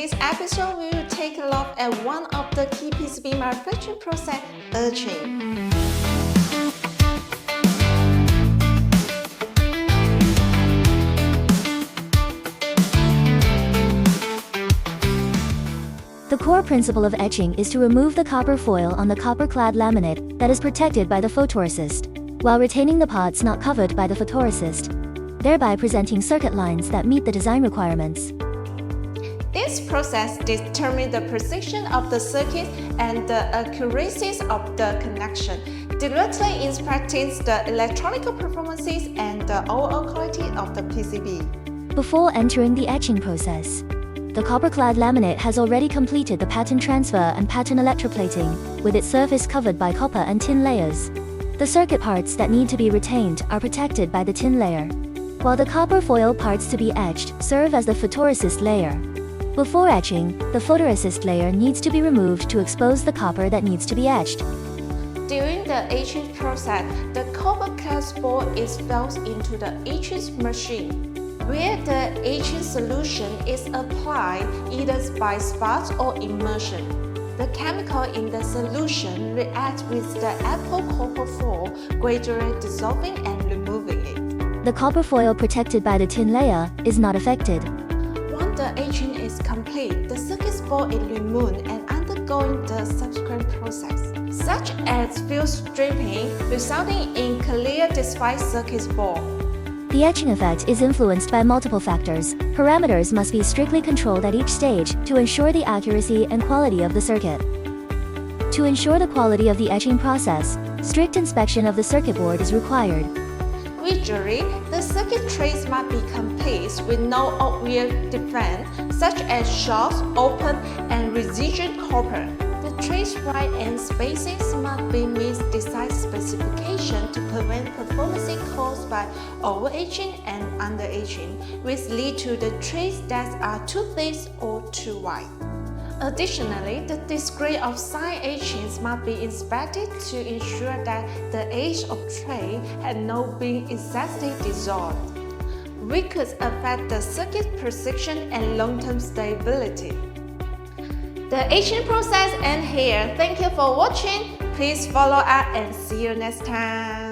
this episode, we will take a look at one of the key PCB manufacturing process, etching. The core principle of etching is to remove the copper foil on the copper-clad laminate that is protected by the photoresist, while retaining the parts not covered by the photoresist, thereby presenting circuit lines that meet the design requirements. This process determines the precision of the circuit and the accuracy of the connection, directly impacting the electrical performances and the overall quality of the PCB. Before entering the etching process, the copper-clad laminate has already completed the pattern transfer and pattern electroplating, with its surface covered by copper and tin layers. The circuit parts that need to be retained are protected by the tin layer, while the copper foil parts to be etched serve as the photoresist layer. Before etching, the photoresist layer needs to be removed to expose the copper that needs to be etched. During the etching process, the copper-clad spot is fed into the etching machine, where the etching solution is applied either by spark or immersion. The chemical in the solution reacts with the apple copper foil, gradually dissolving and removing it. The copper foil protected by the tin layer is not affected. Once the etching is complete, the circuit board is removed and undergoing the subsequent process, such as field stripping, resulting in clear display circuit board. The etching effect is influenced by multiple factors. Parameters must be strictly controlled at each stage to ensure the accuracy and quality of the circuit. To ensure the quality of the etching process, strict inspection of the circuit board is required. Visually, the circuit trace must be complete with no obvious defects, such as shorts, open, and residual copper. The trace right and spacings must be meet design specification to prevent performance caused by over-etching and under-etching, which lead to the trace that are too thick or too wide. Additionally, the degree of side etchings must be inspected to ensure that the edge of tray has not been excessively dissolved, which could affect the circuit precision and long-term stability. The etching process ends here. Thank you for watching. Please follow us and see you next time.